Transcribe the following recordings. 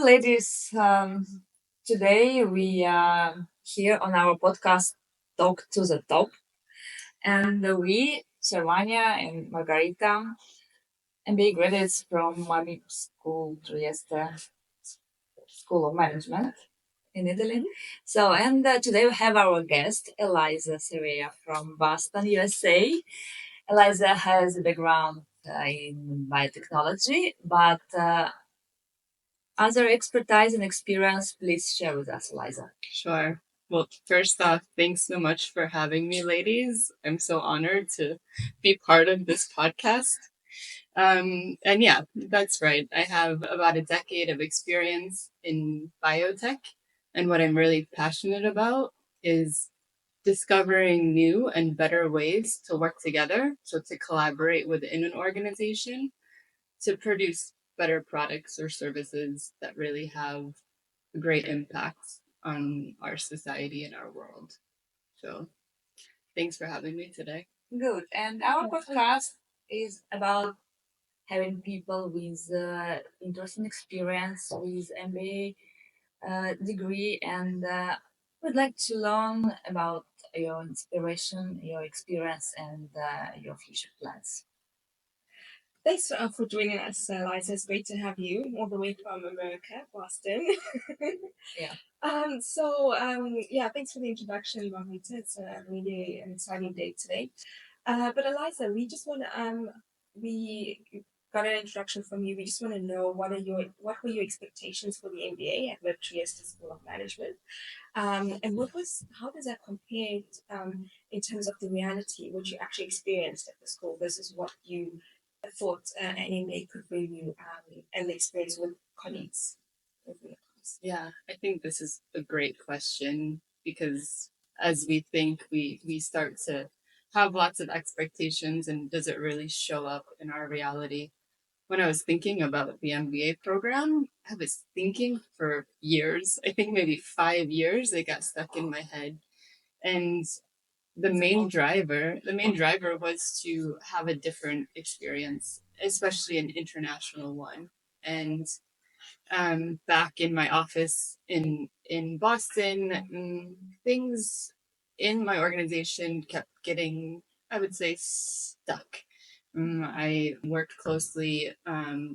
ladies. Today we are here on our podcast Talk to the Top, and we, Cervania and Margarita, MBA graduates from MIB School, Trieste School of Management in Italy. So, and today we have our guest, Eliza Cerveira from Boston, USA. Eliza has a background in biotechnology, but other expertise and experience, please share with us, Eliza. Sure. Well, first off, thanks so much for having me, ladies. I'm so honored to be part of this podcast. And yeah, that's right. I have about a decade of experience in biotech. And what I'm really passionate about is discovering new and better ways to work together. So, to collaborate within an organization to produce better products or services that really have a great impact on our society and our world. So thanks for having me today. Good. And our podcast is about having people with interesting experience with MBA degree, and would like to learn about your inspiration, your experience, and your future plans. Thanks for joining us, Liza. It's great to have you all the way from America, Boston. Yeah. Thanks for the introduction, Margarita. It's really an exciting day today. But Eliza, we got an introduction from you. We just want to know what were your expectations for the MBA at the Trieste School of Management, and how does that compare in terms of the reality, what you actually experienced at the school versus what you thought an MBA could bring you, and the experience with colleagues. Yeah, I think this is a great question because as we think, we start to have lots of expectations, and does it really show up in our reality? When I was thinking about the MBA program, I was thinking for years, I think maybe 5 years, it got stuck in my head. And the main driver was to have a different experience, especially an international one. And back in my office in Boston, things in my organization kept getting, I would say, stuck. I worked closely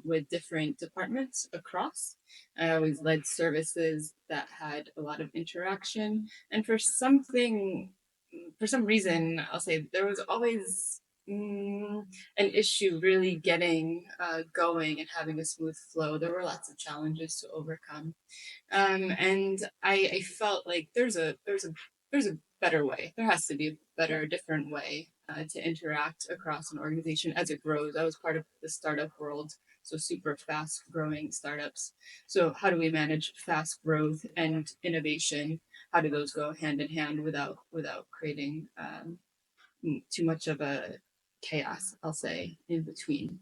with different departments across. I always led services that had a lot of interaction, and for some reason, I'll say there was always an issue really getting going and having a smooth flow. There were lots of challenges to overcome, and I felt like there's a better way. There has to be a better, different way to interact across an organization as it grows. I was part of the startup world, so super fast growing startups. So how do we manage fast growth and innovation? How do those go hand in hand without creating too much of a chaos, I'll say, in between.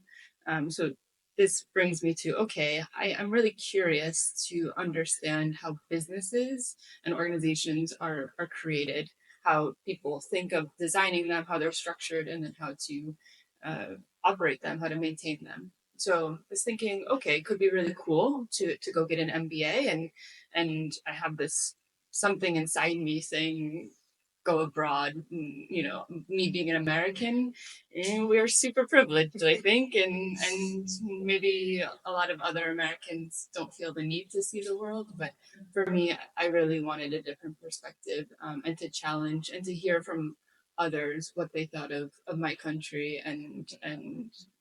So this brings me to okay, I'm really curious to understand how businesses and organizations are created, how people think of designing them, how they're structured, and then how to operate them, how to maintain them. So I was thinking, okay, it could be really cool to go get an MBA, and I have this something inside me saying go abroad. Me being an American, we're super privileged, I think, and maybe a lot of other Americans don't feel the need to see the world. But for me, I really wanted a different perspective, and to challenge and to hear from others what they thought of my country, and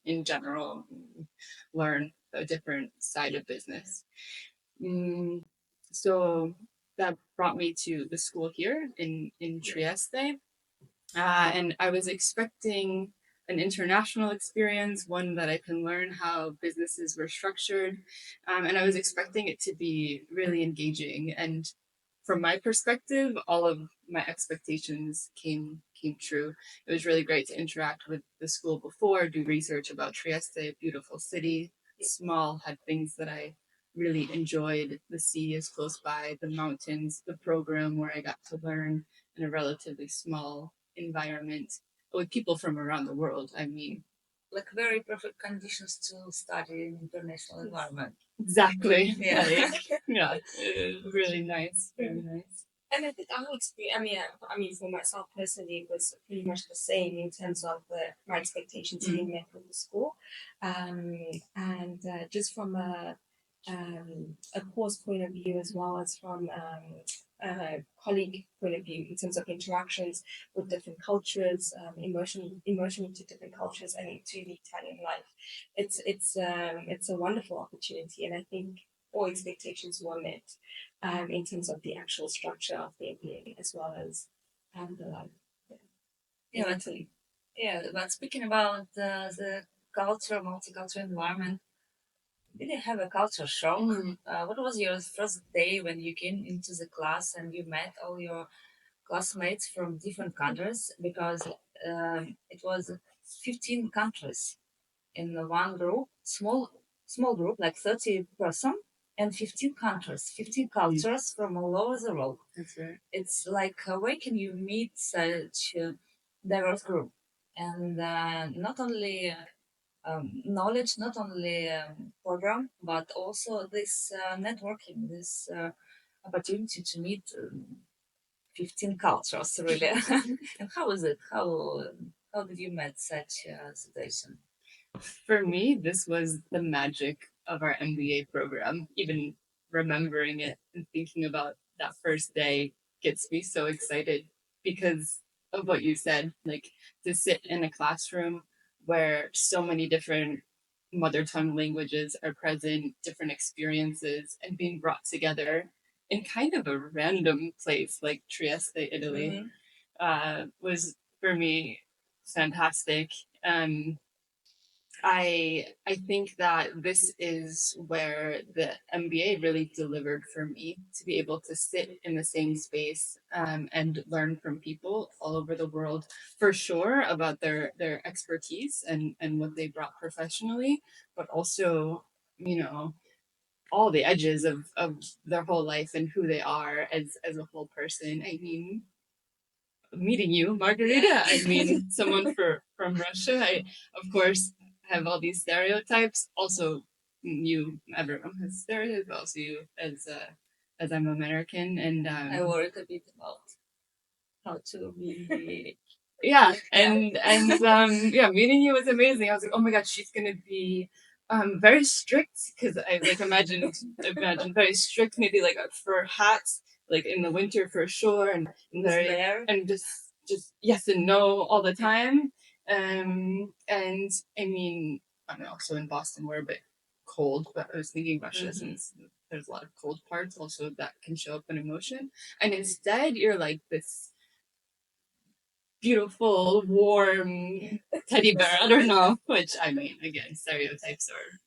in general learn a different side of business. Mm, so that brought me to the school here in Trieste. And I was expecting an international experience, one that I can learn how businesses were structured. And I was expecting it to be really engaging. And from my perspective, all of my expectations came true. It was really great to interact with the school before, do research about Trieste, a beautiful city, small, had things that I really enjoyed. The sea is close by, the mountains, the program where I got to learn in a relatively small environment with people from around the world. I mean, like very perfect conditions to study in international environment. Exactly. Yeah. Yeah, it was really nice. Really nice. And I think I would experience. I mean, for myself personally, it was pretty much the same in terms of my expectations being met with the school, and just from a course point of view as well as from a colleague point of view in terms of interactions with different cultures, immersion into different cultures and into the Italian life. It's a wonderful opportunity, and I think all expectations were met in terms of the actual structure of the MBA as well as the life. Yeah, but speaking about the culture, multicultural environment, did you have a culture shock? What was your first day when you came into the class and you met all your classmates from different countries? Because it was 15 countries in the one group, small group, like 30 person, and 15 countries, 15 cultures from all over the world. That's right. It's like where can you meet such a diverse group? And not only knowledge, not only program, but also this networking, this opportunity to meet 15 cultures, really. And how was it? How did you met such a situation? For me, this was the magic of our MBA program. Even remembering it and thinking about that first day gets me so excited because of what you said. Like to sit in a classroom where so many different mother tongue languages are present, different experiences, and being brought together in kind of a random place like Trieste, Italy, was for me fantastic. I think that this is where the MBA really delivered for me to be able to sit in the same space and learn from people all over the world for sure about their expertise and what they brought professionally, but also, you know, all the edges of their whole life and who they are as a whole person. I mean, meeting you, Margarita. I mean, someone from Russia. I, of course, have all these stereotypes. Also, you, everyone has stereotypes. Also, you as I'm American, and I worried a bit about how to be. yeah, and yeah, meeting you was amazing. I was like, oh my god, she's gonna be very strict because I like imagine very strict, maybe like a fur hat, like in the winter for sure, and very There. and just yes and no all the time. And I mean, I don't know. So in Boston, we're a bit cold, but I was thinking Russia since there's a lot of cold parts also that can show up in emotion, and instead you're like this beautiful, warm teddy bear. I don't know, which I mean, again, stereotypes are,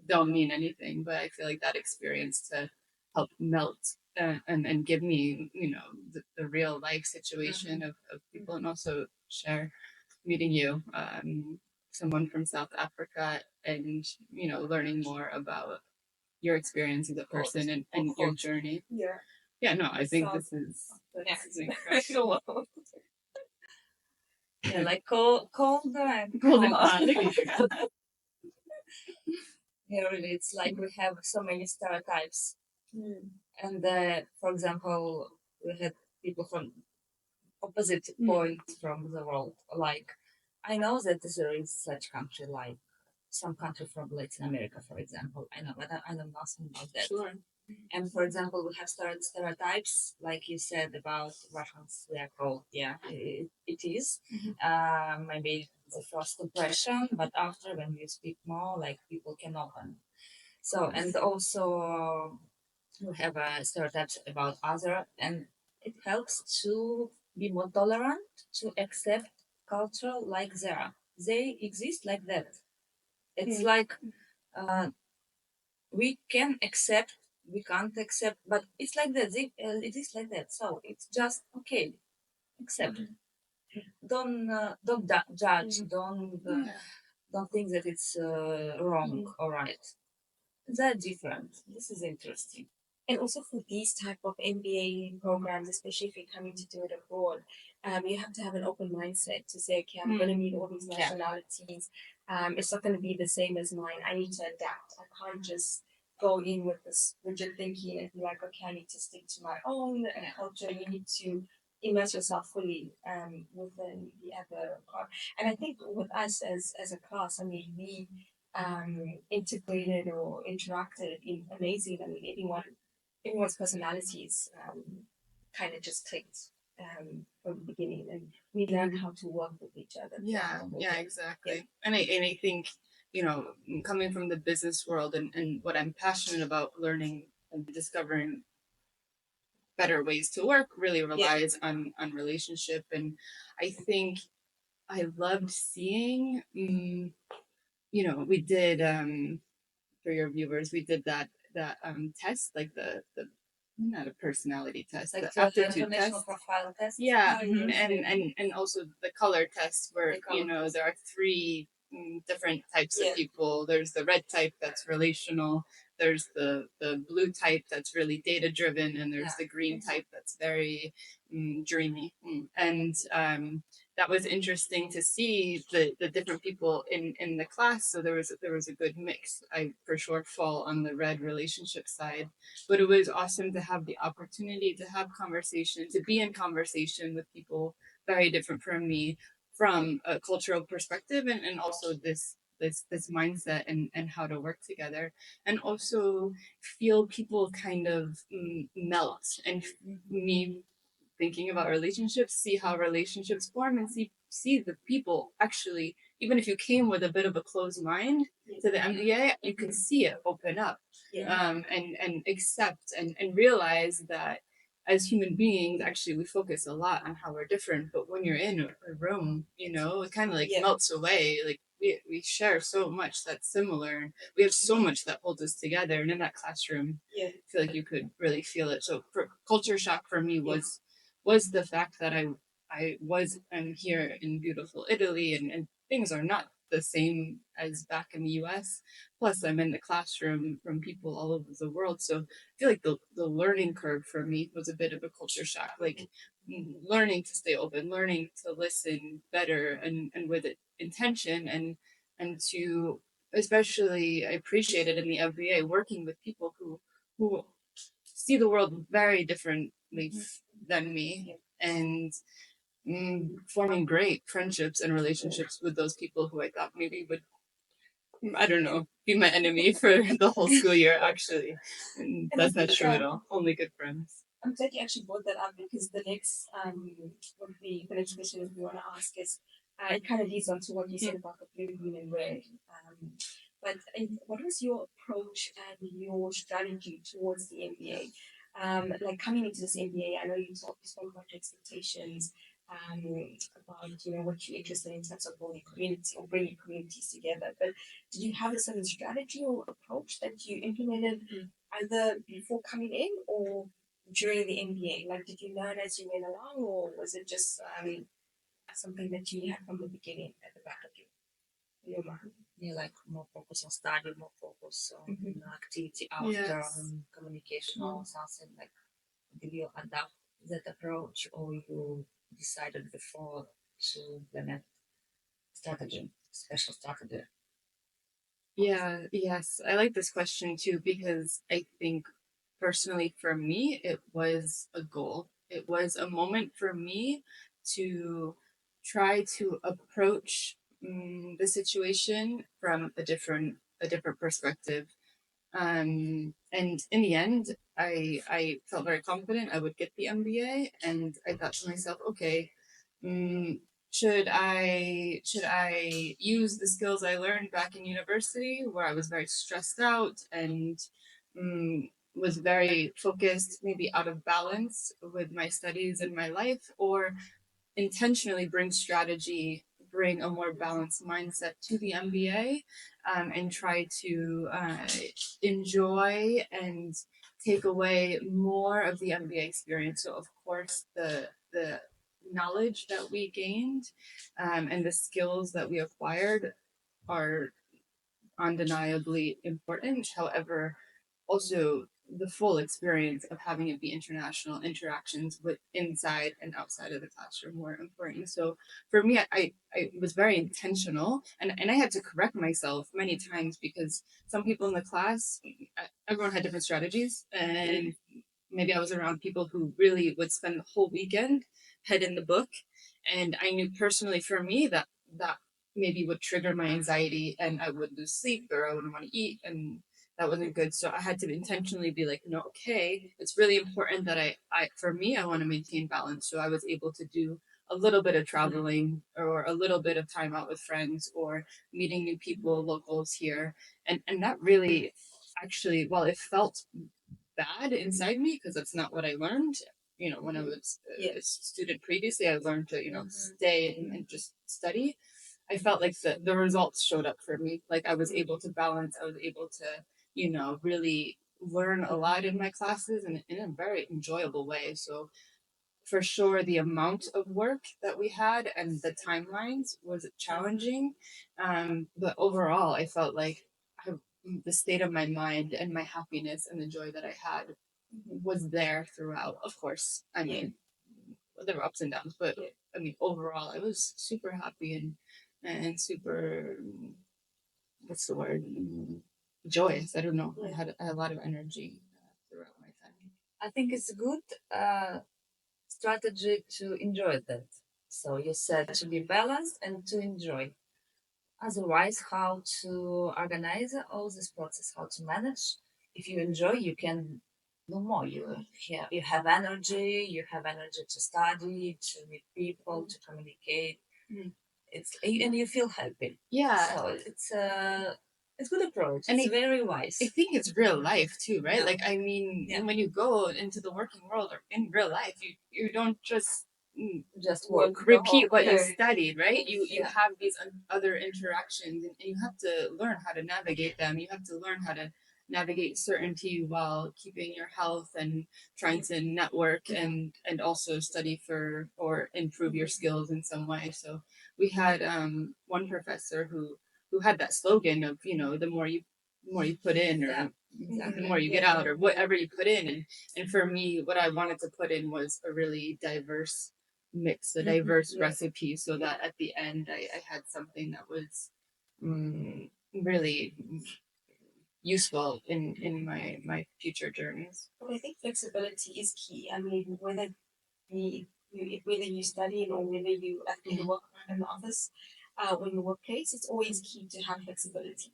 don't mean anything, but I feel like that experience to help melt and give me, the real life situation of people and also share meeting you, someone from South Africa and, learning more about your experience as a person and your journey. Yeah. Yeah, no, I think this is incredible. Yeah, like cold and golden hot. hot. Yeah, really, it's like we have so many stereotypes. And for example, we had people from opposite point from the world. Like, I know that there is such country like some country from Latin America, for example. I know, but I know nothing about that. Sure. And for example, we have stereotypes, like you said about Russians. They are cold. Yeah, it is. Maybe the first impression, but after when you speak more, like people can open. So and also we have stereotypes about other, and it helps to be more tolerant, to accept culture like they exist like that. It's like uh, we can accept, we can't accept, but it's like that. It is like that. So it's just okay. Accept. Don't judge. Don't think that it's wrong or right. They're different. This is interesting. And also for these type of MBA programs, especially if you're coming to do it abroad, you have to have an open mindset to say, okay, I'm going to meet all these nationalities. It's not going to be the same as mine. I need to adapt. I can't just go in with this rigid thinking and be like, okay, I need to stick to my own culture. You need to immerse yourself fully within the other part. And I think with us as a class, I mean, we integrated or interacted in amazing. I mean, everyone's personalities kind of just clicked from the beginning, and we learned how to work with each other. Yeah, exactly. And I think, coming from the business world and what I'm passionate about, learning and discovering better ways to work really relies on relationship. And I think I loved seeing, we did, for your viewers, we did that test, like the not a personality test, Like the aptitude international test. profile test. Yeah, yes. and also the color test, where The color test. there are three different types Yeah. of people. There's the red type that's relational. There's the blue type that's really data driven, and there's the green type that's very dreamy. And that was interesting to see the different people in the class. So there was a good mix. I for sure fall on the red relationship side, but it was awesome to have the opportunity to have conversation, to be in conversation with people very different from me, from a cultural perspective, and also this mindset and how to work together, and also feel people kind of melt, and me thinking about relationships, see how relationships form, and see the people actually, even if you came with a bit of a closed mind to the MBA, you can see it open up, and accept and realize that as human beings, actually we focus a lot on how we're different, but when you're in a room, it kind of like melts away. Like we share so much that's similar. We have so much that holds us together, and in that classroom, I feel like you could really feel it. So for culture shock for me was the fact that I'm here in beautiful Italy, and things are not the same as back in the US. Plus I'm in the classroom from people all over the world. So I feel like the learning curve for me was a bit of a culture shock. Like learning to stay open, learning to listen better and with intention, and to, especially I appreciated in the MBA working with people who see the world very differently than me, and forming great friendships and relationships with those people who I thought maybe would, I don't know, be my enemy for the whole school year, actually. And that's not true at all. Only good friends. I'm glad you actually brought that up, because the next the next question we want to ask is it kind of leads on to what you said about the blue, green, and red. But what was your approach and your strategy towards the MBA? Like coming into this MBA, I know you spoke about your expectations, about what you're interested in terms of building community or bringing communities together. But did you have a certain strategy or approach that you implemented either before coming in or during the MBA? Like, did you learn as you went along, or was it just something that you had from the beginning at the back of your mind? Yeah, like more focus on study, more focus on activity after Yes. communication or something like. Did you adapt that approach, or you decided before to implement strategy, special strategy? Yeah, yes. I like this question too, because I think personally for me, it was a goal. It was a moment for me to try to approach the situation from a different perspective. And in the end, I felt very confident I would get the MBA, and I thought to myself, okay, mm, should I use the skills I learned back in university, where I was very stressed out and was very focused, maybe out of balance with my studies and my life, or intentionally bring strategy, bring a more balanced mindset to the MBA, and try to enjoy and take away more of the MBA experience. So, of course, the knowledge that we gained, and the skills that we acquired are undeniably important. However, also the full experience of having it be international interactions with inside and outside of the classroom were important. So for me, I was very intentional, and I had to correct myself many times because some people in the class, everyone had different strategies, and maybe I was around people who really would spend the whole weekend head in the book, and I knew personally for me that that maybe would trigger my anxiety and I would lose sleep or I wouldn't want to eat, and that wasn't good. So I had to intentionally be like, no, okay, it's really important that I for me, I want to maintain balance. So I was able to do a little bit of traveling or a little bit of time out with friends or meeting new people, locals here. And that really actually, well, it felt bad inside me because that's not what I learned. You know, when I was a student previously, I learned to, stay and just study. I felt like the results showed up for me. Like I was able to balance, I was able to, really learn a lot in my classes and in a very enjoyable way. So for sure, the amount of work that we had and the timelines was challenging. But overall, I felt like I, the state of my mind and my happiness and the joy that I had was there throughout. Of course, I mean, there were ups and downs, but I mean, overall, I was super happy and super, what's the word? Joyous. I don't know. I had a lot of energy throughout my time. I think it's a good strategy to enjoy that. So you said to be balanced and to enjoy. Otherwise, how to organize all this process, how to manage. If you enjoy, you can do more. You have energy. You have energy to study, to meet people, to communicate. Mm. It's and you feel happy. Yeah. So it's good approach. And It's very wise. I think it's real life too, right? Yeah. Like I mean, Yeah. when you go into the working world or in real life, you don't just Just work. repeat what you Yeah. studied, right? You Yeah. have these other interactions, and you have to learn how to navigate them. You have to learn how to navigate certainty while keeping your health and trying to network and also study for or improve your skills in some way. So we had one professor who had that slogan of, the more you put in, or Yeah. Exactly. the more you get out, or whatever you put in. And for me, what I wanted to put in was a really diverse mix, a diverse recipe, so that at the end I had something that was really useful in my future journeys. But I think flexibility is key. I mean, whether you study or whether you actually work in the office or in the workplace, it's always key to have flexibility.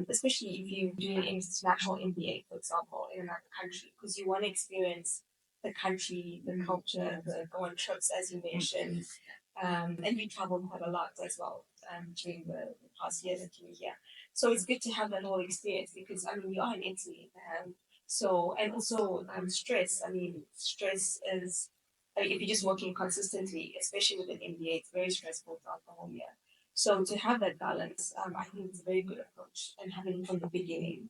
Especially if you're doing an international MBA, for example, in another country, because you want to experience the country, the culture, go on trips, as you mentioned. And we traveled quite a lot as well during the past year that you were here. So it's good to have that whole experience because, I mean, we are in Italy. And also stress. I mean, stress is, I mean, if you're just working consistently, especially with an MBA, it's very stressful throughout the whole year. So to have that balance, I think it's a very good approach and having it from the beginning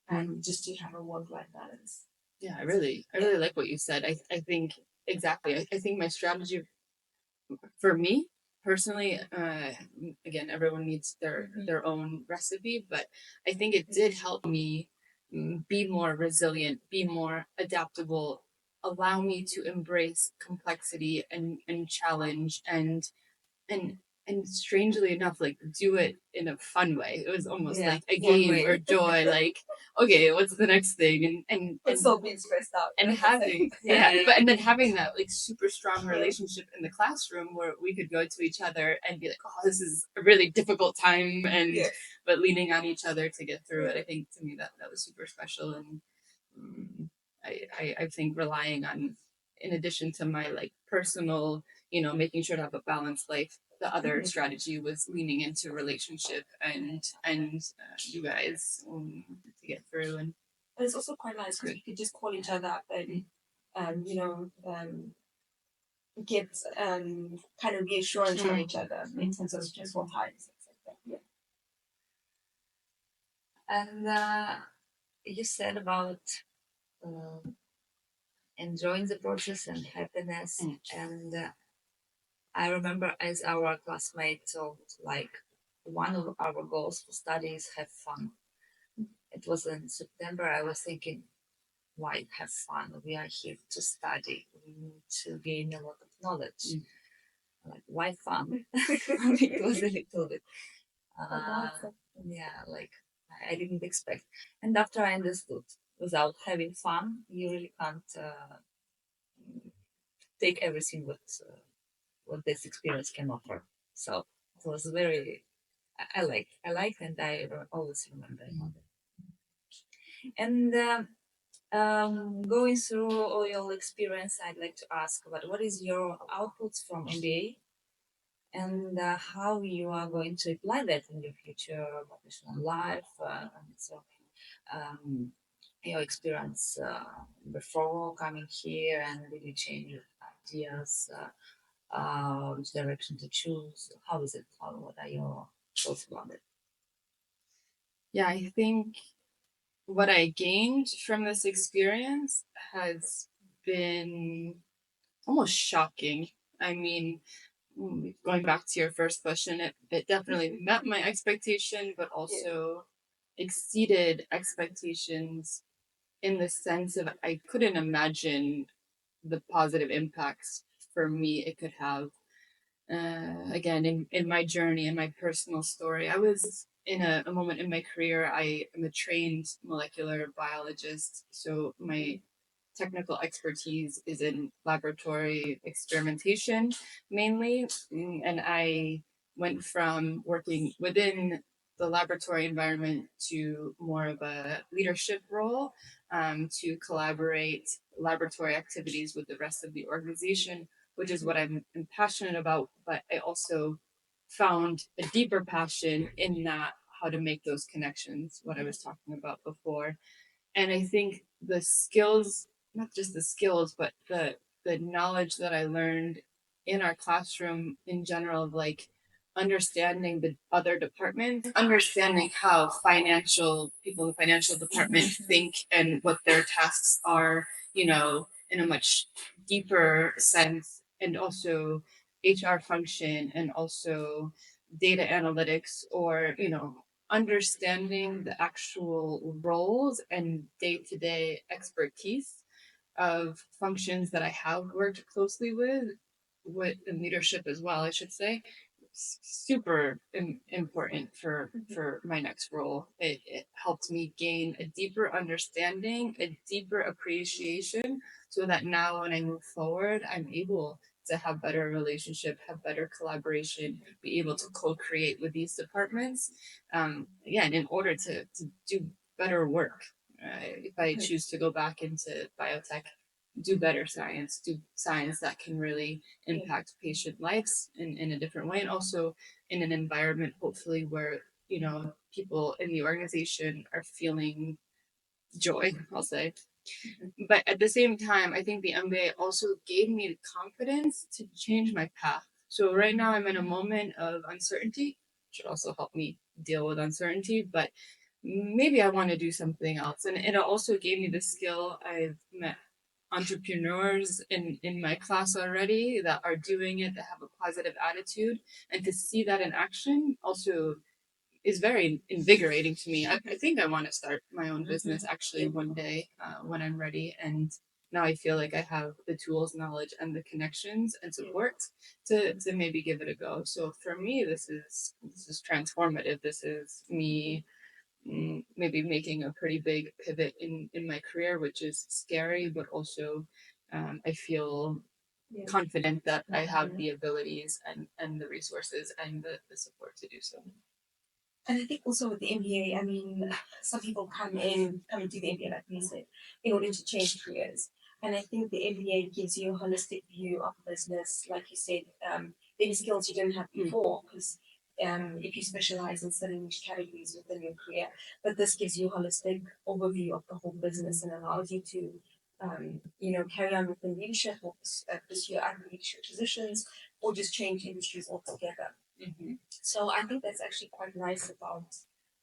and just to have a work-life balance. Yeah, I really like what you said. I think exactly. I think my strategy for me personally, again, everyone needs their own recipe, but I think it did help me be more resilient, be more adaptable, allow me to embrace complexity and challenge and and strangely enough, like do it in a fun way. It was almost like a game or joy. Like, okay, what's the next thing? And still being stressed out. and having but and then having that like super strong relationship in the classroom where we could go to each other and be like, oh, this is a really difficult time, and but leaning on each other to get through it. I think to me that was super special, and I think relying on, in addition to my like personal, making sure to have a balanced life, the other strategy was leaning into relationship and you guys to get through. And it's also quite nice because you could just call each other up and, get kind of reassurance from each other in terms of stressful times. And you said about uh, enjoying the process and happiness. And I remember as our classmate told, like, one of our goals for study is have fun. It was in September. I was thinking, why have fun? We are here to study. We need to gain a lot of knowledge. Like, why fun? It was a little bit, uh, yeah, like I didn't expect. And after I understood, without having fun, you really can't take everything what this experience can offer. So it was very, I like, and I always remember about it. And going through all your experience, I'd like to ask about what is your outputs from MBA and how you are going to apply that in your future professional life. And so, um, your experience before coming here, and did you change your ideas? Which direction to choose? How is it? What are your thoughts about it? Yeah, I think what I gained from this experience has been almost shocking. I mean, going back to your first question, it definitely met my expectation, but also exceeded expectations in the sense of I couldn't imagine the positive impacts for me it could have. Again, in my journey, in my personal story, I was in a moment in my career. I am a trained molecular biologist, so my technical expertise is in laboratory experimentation mainly. And I went from working within the laboratory environment to more of a leadership role, to collaborate laboratory activities with the rest of the organization, which is what I'm passionate about. But I also found a deeper passion in that, how to make those connections, what I was talking about before. And I think the skills, not just the skills, but the knowledge that I learned in our classroom in general, of like understanding the other departments, understanding how financial people in the financial department think and what their tasks are, in a much deeper sense, and also HR function, and also data analytics, or understanding the actual roles and day-to-day expertise of functions that I have worked closely with in leadership as well, I should say. Super important for my next role. It helped me gain a deeper understanding, a deeper appreciation, so that now when I move forward, I'm able to have better relationship, have better collaboration, be able to co-create with these departments. Again, in order to do better work. If I choose to go back into biotech, do better science, do science that can really impact patient lives in a different way, and also in an environment, hopefully, where people in the organization are feeling joy, I'll say. But at the same time, I think the MBA also gave me the confidence to change my path. So right now I'm in a moment of uncertainty, which should also help me deal with uncertainty, but maybe I want to do something else. And it also gave me the skill. I've met entrepreneurs in my class already that are doing it, that have a positive attitude. And to see that in action also is very invigorating to me. I think I want to start my own business actually one day, when I'm ready. And now I feel like I have the tools, knowledge, and the connections and support to maybe give it a go. So for me, this is transformative. This is me, maybe making a pretty big pivot in my career, which is scary, but also I feel confident that I have the abilities and the resources and the support to do so. And I think also with the MBA, I mean, some people come into the MBA, like we said, in order to change careers. And I think the MBA gives you a holistic view of business, like you said, maybe skills you didn't have before, because if you specialize in certain niche categories within your career, but this gives you a holistic overview of the whole business and allows you to, carry on with the leadership or pursue other leadership positions, or just change industries altogether. Mm-hmm. So I think that's actually quite nice about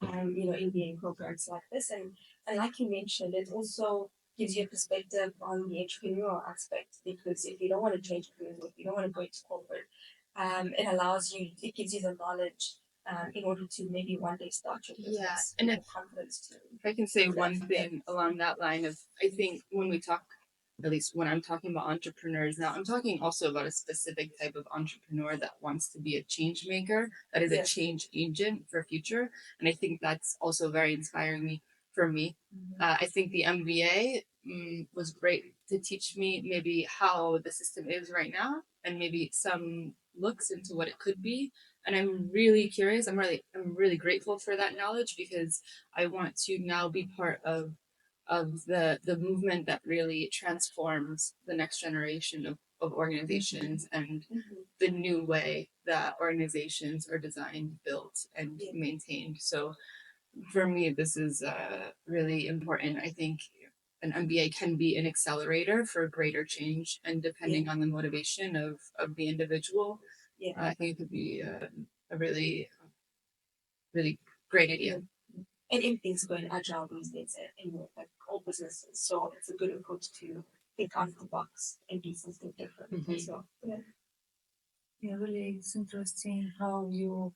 MBA programs like this. And like you mentioned, it also gives you a perspective on the entrepreneurial aspect, because if you don't want to change careers, if you don't want to go into corporate, it gives you the knowledge in order to maybe one day start your business. And Have confidence to. if I can say do that. one thing along that line of, I think when we talk, at least when I'm talking about entrepreneurs now, I'm talking also about a specific type of entrepreneur that wants to be a change maker, that is a Yes. change agent for future. And I think that's also very inspiring for me. I think the MBA was great to teach me maybe how the system is right now and maybe some looks into what it could be. And I'm really curious. I'm really grateful for that knowledge because I want to now be part of the movement that really transforms the next generation of organizations and the new way that organizations are designed, built, and maintained. So for me, this is really important. I think an MBA can be an accelerator for greater change, and depending on the motivation of the individual, I think it could be a really great idea. And everything's going agile these days in like all businesses. So it's a good approach to think out of the box and do something different. So Yeah, really, it's interesting how you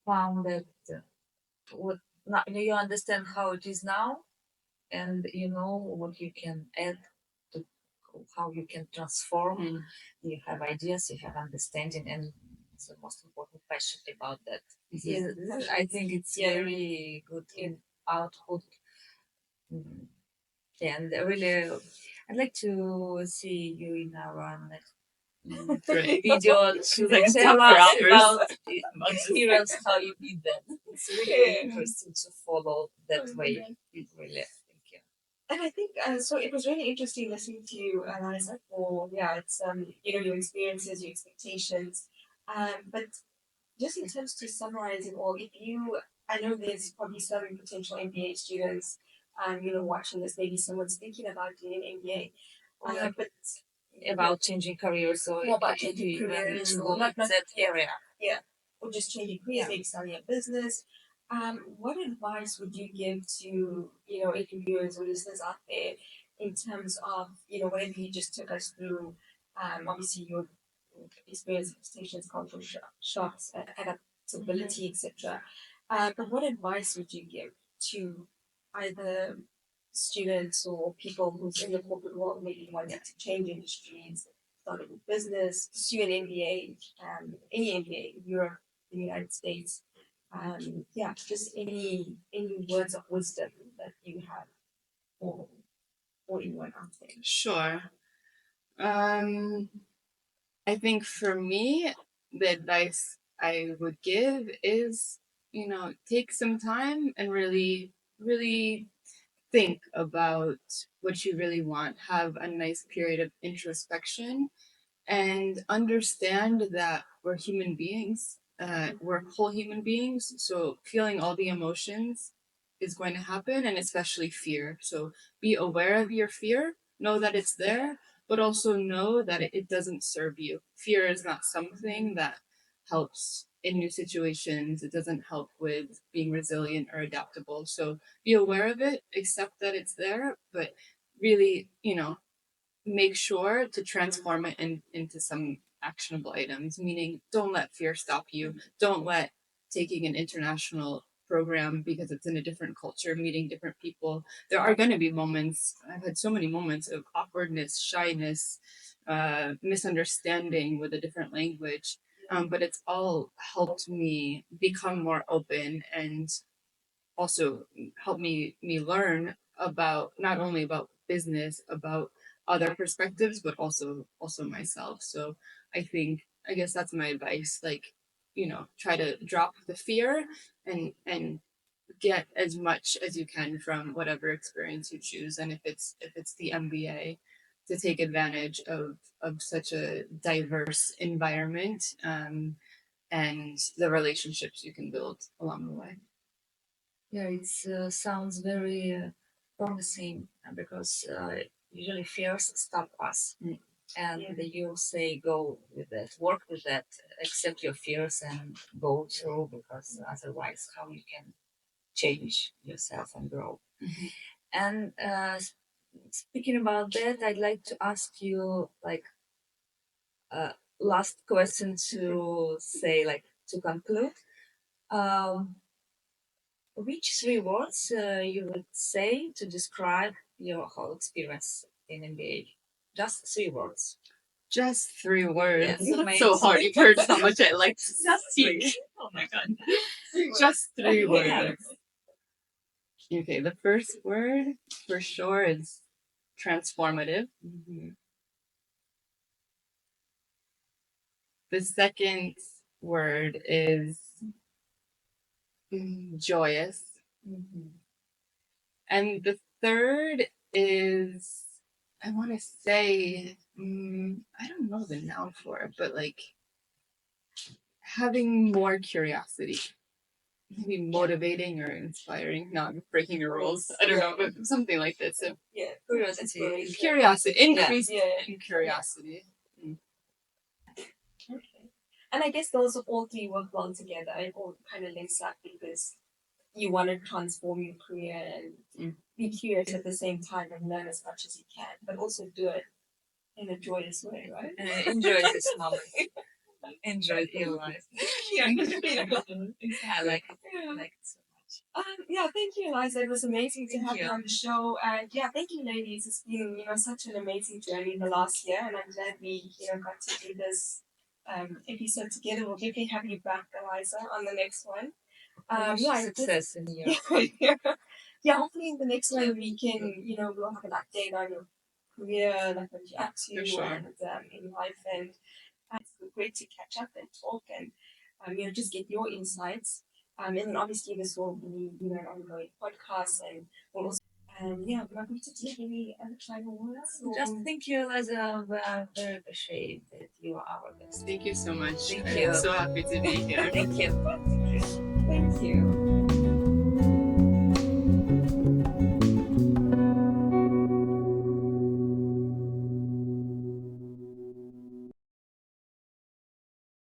found that what now you understand how it is now, and you know what you can add to how you can transform. You have ideas, you have understanding, and it's the most important passion about that. Yeah, I think it's very good in output. Mm, and really, I'd like to see you in our next video to Like tell talk for us hours. about the experience how you did that. It's really interesting to follow that way. Really, thank you. And I think so. It was really interesting listening to you, Eliza. For it's your experiences, your expectations, but just in terms to summarize it all, if you, I know there's probably some potential MBA students, watching this. Maybe someone's thinking about doing an MBA, but About changing careers or more about changing careers or not that area. Yeah, or just changing careers, maybe starting a business. What advice would you give to interviewers or listeners out there in terms of whatever you just took us through? Obviously your experience, stations, cultural shocks, adaptability, etc. But what advice would you give to either students or people who's in the corporate world, maybe wanting to change industries, start a business, pursue an MBA, any MBA in Europe, the United States? Just any words of wisdom that you have for anyone out there. Sure. I think for me, the advice I would give is, take some time and really think about what you really want. Have a nice period of introspection and understand that we're human beings. We're whole human beings. So feeling all the emotions is going to happen, and especially fear. So be aware of your fear, know that it's there, but also know that it doesn't serve you. Fear is not something that helps in new situations. It doesn't help with being resilient or adaptable. So be aware of it, accept that it's there, but really, make sure to transform it into some actionable items, meaning don't let fear stop you. Don't let taking an international program because it's in a different culture, meeting different people. There are going to be moments, I've had so many moments of awkwardness, shyness, misunderstanding with a different language. But it's all helped me become more open and also helped me learn about not only about business, about other perspectives, but also myself. So I guess that's my advice. Like, try to drop the fear and get as much as you can from whatever experience you choose. And if it's the MBA, to take advantage of such a diverse environment, and the relationships you can build along the way. Yeah, it sounds very promising because usually fears stop us. And you say go with that, work with that, accept your fears and go through because otherwise, how you can change yourself and grow. And speaking about that, I'd like to ask you like last question to say like to conclude. Which three words you would say to describe your whole experience in MBA? Just three words. Just three words. Yes, That's amazing. so hard. You've heard how much I like to Just speak. three. Oh my god. Just three Yeah. words. Okay, the first word for sure is transformative. The second word is joyous. And the third is, I want to say, I don't know the noun for it, but like having more curiosity. Maybe motivating or inspiring, not breaking the rules. I don't know, but something like that. So Yeah, Curiosity. curiosity, increase Yeah. in curiosity. Okay. And I guess those all three work well together. It all kind of links up because you want to transform your career and be curious at the same time and learn as much as you can, but also do it in a joyous way, right? Enjoy this moment. Enjoy your life. Yeah. I like it. I like it so much. Yeah, thank you, Eliza. It was amazing to Thank have you you. on the show. And yeah, thank you, ladies. It's been such an amazing journey the last year, and I'm glad we got to do this episode together. We'll definitely have you back, Eliza, on the next one. Yeah, Success in your yeah. Hopefully, in the next one we can we'll have an update on your career, like what you're up to, For sure. and in life, and it's great to catch up and talk and just get your insights. And then obviously this will be an ongoing podcast, and we'll also yeah, Margarita, do you have any other final words? Just thank you, Eliza. We are very appreciated that you are our guest. Thank you so much. Thank I'm you. so happy to be here. Thank you. Thank you.